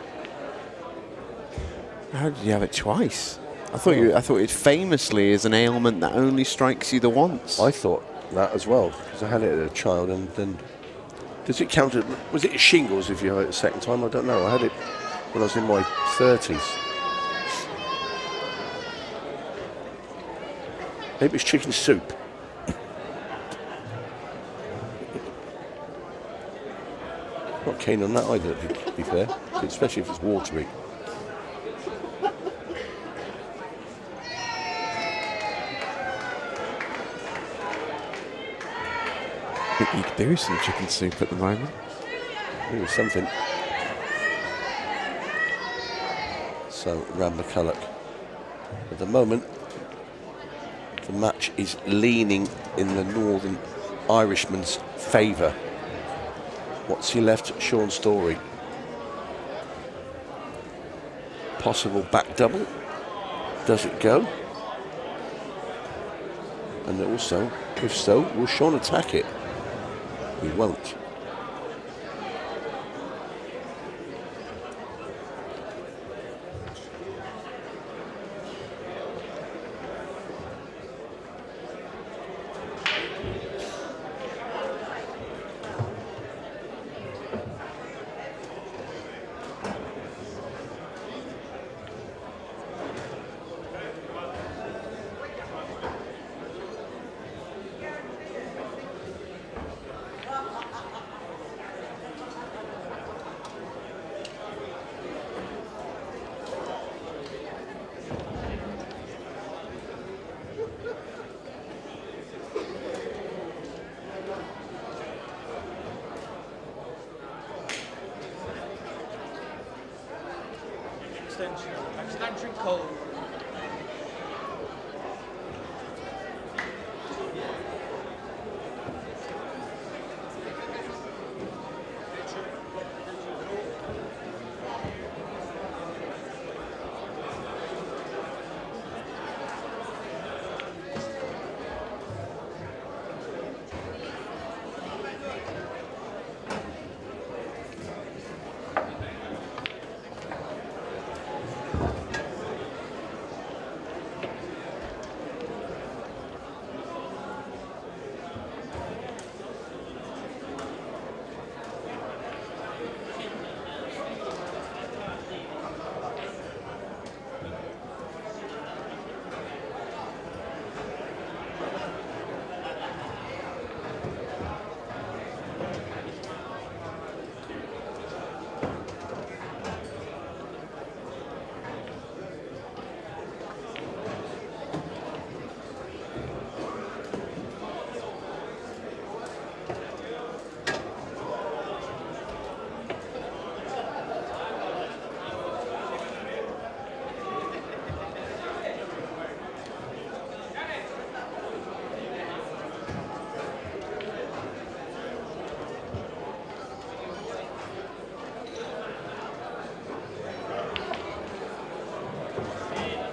How did you have it twice? I thought it famously is an ailment that only strikes you the once. I thought that as well, because I had it as a child, and then does it count? Was it shingles if you had it a second time? I don't know. I had it when I was in my 30s. Maybe it's chicken soup. Not keen on that either, to be fair, especially if it's watery. I think you could do some chicken soup at the moment. Ooh, something. So, Robert McCullough. At the moment, the match is leaning in the Northern Irishman's favour. What's he left? Shaun Storry. Possible back double. Does it go? And also, if so, will Shaun attack it? He won't. Extension code.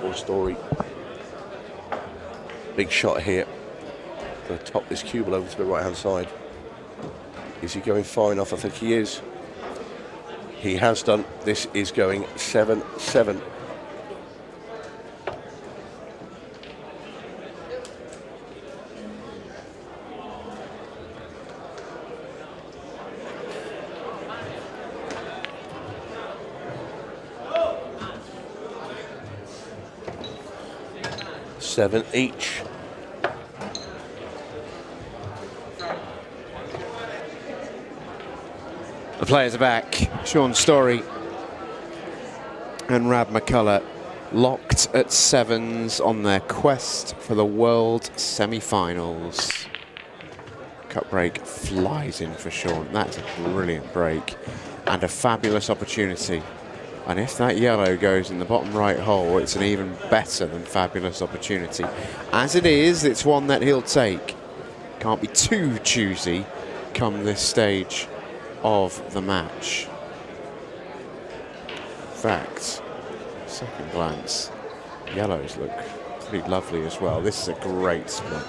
or Storry. Big shot here. Going to top this 𝗘𝗲𝗄𝗵 over to the right-hand side. Is he going far enough? I think he is. He has done. This is going 7-7. Seven each. The players are back. Shaun Storry and Robert McCullough locked at sevens on their quest for the world semi-finals. Cut break flies in for Shaun. That's a brilliant break and a fabulous opportunity. And if that yellow goes in the bottom right hole, it's an even better than fabulous opportunity. As it is, it's one that he'll take. Can't be too choosy come this stage of the match. In fact, second glance, yellows look pretty lovely as well. This is a great split.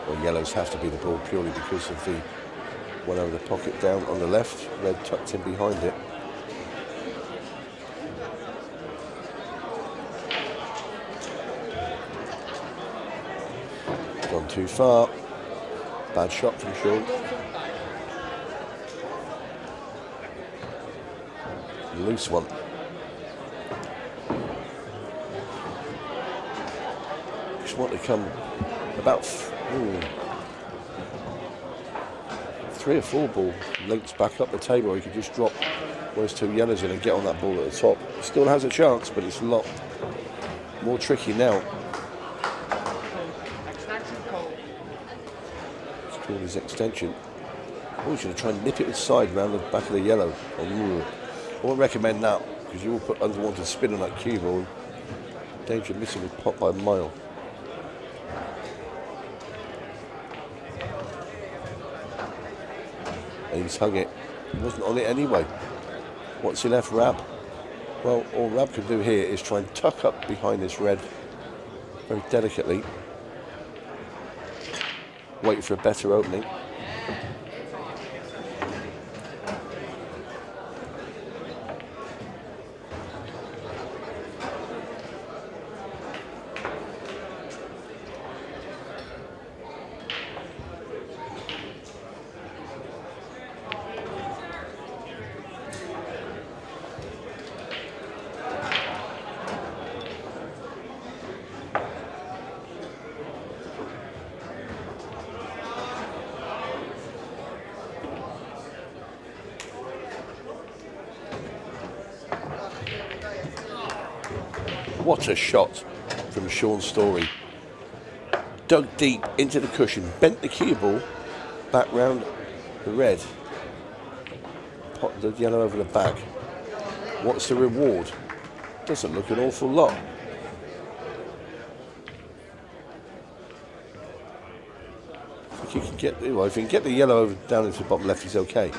Well, yellows have to be the ball purely because of the one over the pocket down on the left, red tucked in behind it. Gone too far. Bad shot from Shaun. Loose one. Just want to come about 3 or 4 ball lengths back up the table, or he could just drop those 2 yellows in and get on that ball at the top. Still has a chance, but it's a lot more tricky now. It's called his extension. Oh, he's going to try and nip it inside around the back of the yellow. I won't recommend that, because you will put unwanted spin on that cue ball. And danger of missing the pot by a mile. And he's hung it. He wasn't on it anyway. What's he left, RAB? Well, all RAB can do here is try and tuck up behind this red very delicately. Wait for a better opening. What a shot from Shaun Storry. Dug deep into the cushion, bent the cue ball back round the red, popped the yellow over the back. What's the reward? Doesn't look an awful lot. I think you can get, well, if you can get the yellow over down into the bottom left, he's okay.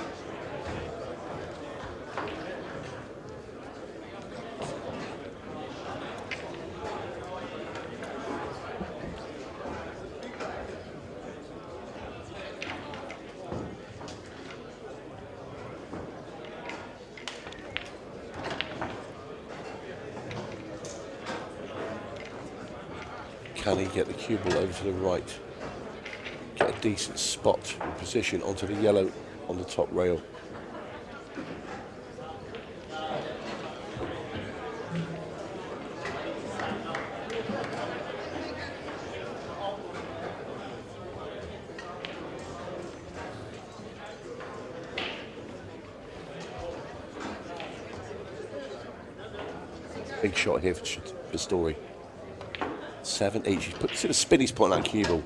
Can he get the cue ball over to the right? Get a decent spot and position onto the yellow on the top rail. Big shot here for Storry. 7 each. He's put to the spin he's put on that cue ball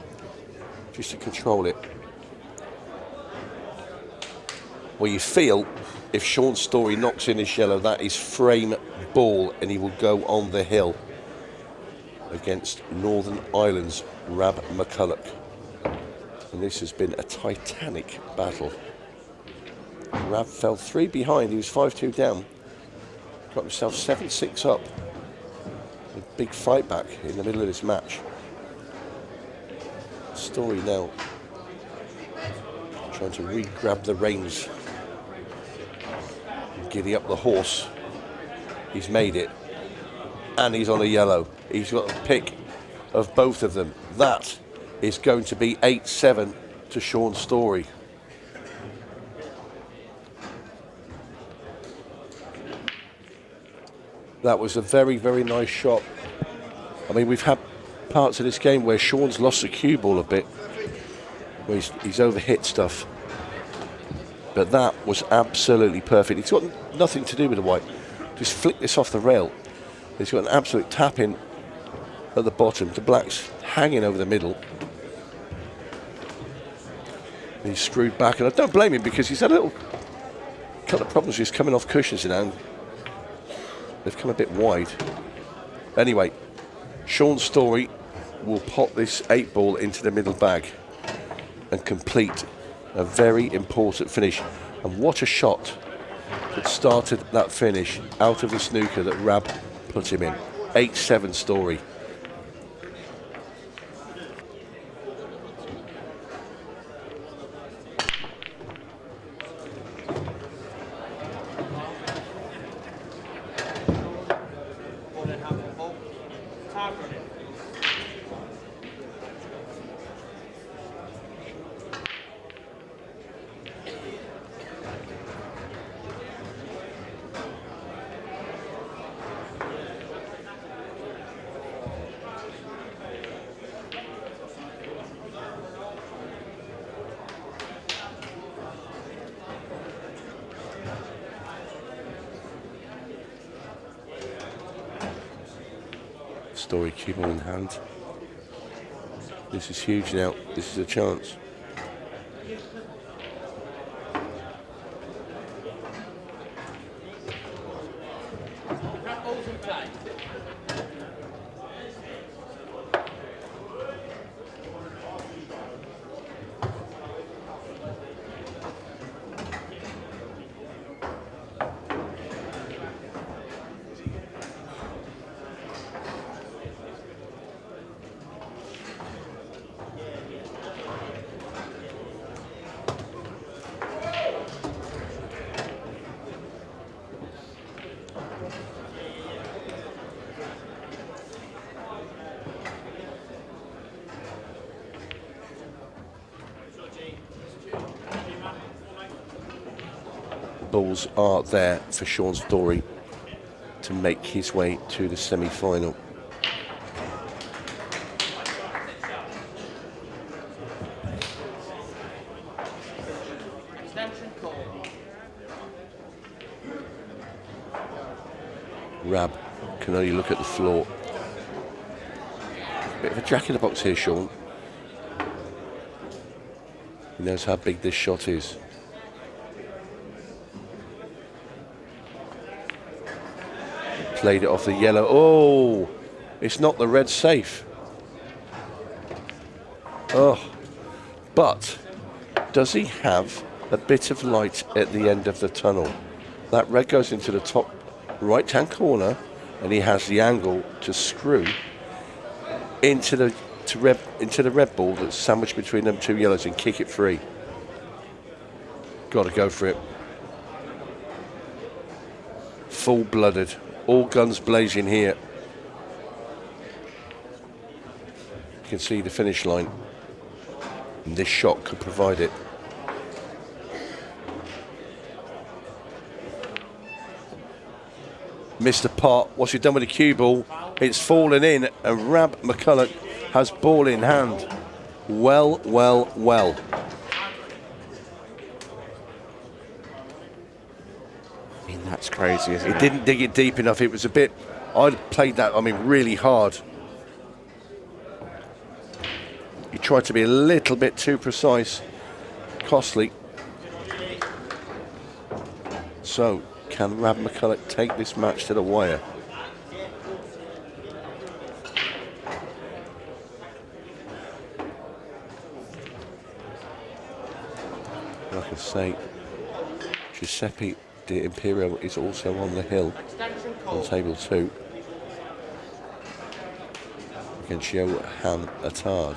just to control it. Well, you feel if Shaun Storry knocks in his yellow, that is frame ball, and he will go on the hill against Northern Ireland's Robert McCullough. And this has been a titanic battle. Rab fell 3 behind. He was 5-2 down. got himself 7-6 up. A big fight back in the middle of this match. Storry now trying to re-grab the reins. Giddy up the horse. He's made it. And he's on a yellow. He's got a pick of both of them. That is going to be 8-7 to Shaun Storry. That was a very, very nice shot. I mean, we've had parts of this game where Shaun's lost the cue ball a bit, where he's overhit stuff. But that was absolutely perfect. It's got nothing to do with the white. Just flick this off the rail. He's got an absolute tap in at the bottom. The black's hanging over the middle. And he's screwed back, and I don't blame him because he's had a little couple of problems just coming off cushions and they've come a bit wide. Anyway, Shaun Storry will pop this 8-ball into the middle bag and complete a very important finish. And what a shot that started that finish out of the snooker that RAB put him in. 8-7 Storry. Storry cue ball in hand. This is huge now. This is a chance. Balls are there for Shaun Storry to make his way to the semi-final. RAB can only look at the floor. Bit of a jack in the box here, Shaun. He knows how big this shot is. Played it off the yellow. Oh, it's not the red safe. Oh, but does he have a bit of light at the end of the tunnel? That red goes into the top right-hand corner, and he has the angle to screw into the red ball that's sandwiched between them two yellows and kick it free. Got to go for it. Full-blooded. All guns blazing here. You can see the finish line. And this shot could provide it. Missed the pot. What's he done with the cue ball? It's fallen in, and Robert McCullough has ball in hand. Well, well, well. I mean, that's crazy, isn't it? He didn't dig it deep enough. It was a bit... I'd played that, I mean, really hard. He tried to be a little bit too precise. Costly. So, can Robert McCullough take this match to the wire? Like I say, Giuseppe 𝗘𝗃𝗗𝗵𝗵 is also on the hill Extension on code. table 2 against 𝗪𝗏𝗃𝗏𝗃.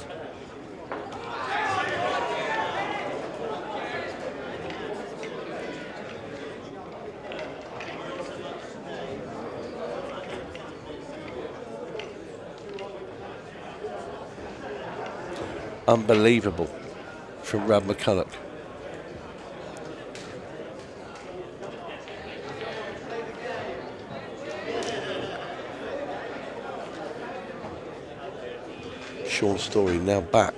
Unbelievable from Robert McCullough. Shaun Storry now back.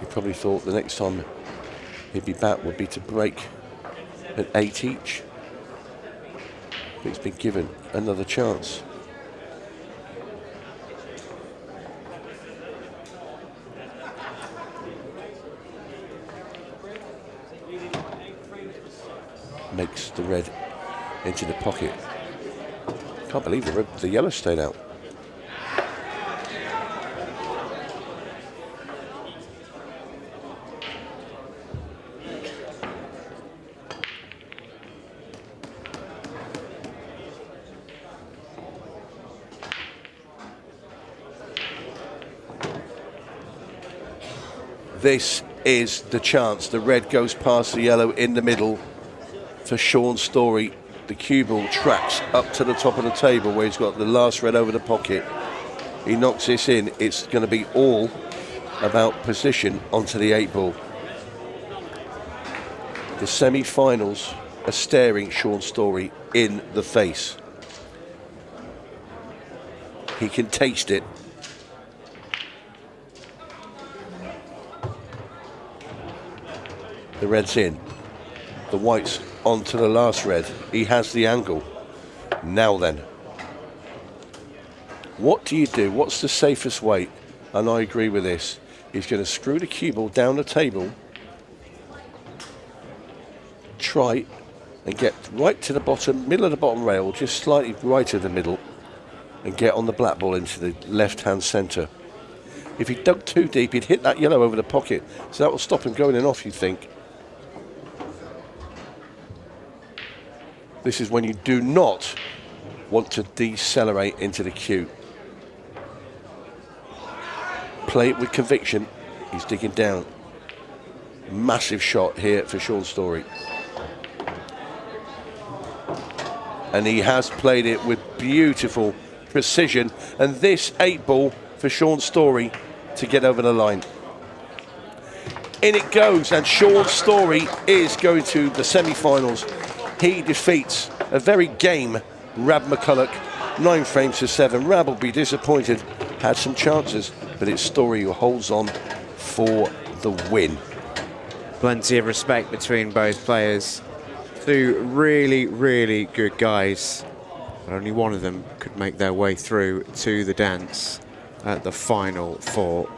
He probably thought the next time he'd be back would be to break at 8 each. But he's been given another chance. Makes the red into the pocket. Can't believe the yellow stayed out. This is the chance. The red goes past the yellow in the middle for Shaun Storry. The cue ball tracks up to the top of the table where he's got the last red over the pocket. He knocks this in. It's going to be all about position onto the 8-ball. The semi-finals are staring Shaun Storry in the face. He can taste it. The red's in. The white's onto the last red. He has the angle. Now then, what do you do? What's the safest way? And I agree with this. He's going to screw the cue ball down the table, try and get right to the bottom, middle of the bottom rail, just slightly right of the middle, and get on the black ball into the left-hand centre. If he dug too deep, he'd hit that yellow over the pocket, so that will stop him going in off, you think. This is when you do not want to decelerate into the cue. Play it with conviction. He's digging down. Massive shot here for Shaun Storry. And he has played it with beautiful precision. And this 8-ball for Shaun Storry to get over the line. In it goes, and Shaun Storry is going to the semi-finals. He defeats a very game Robert McCullough, 9 frames to 7. Rab will be disappointed, had some chances, but it's Storry who holds on for the win. Plenty of respect between both players. Two really, really good guys. But only one of them could make their way through to the dance at the final 4.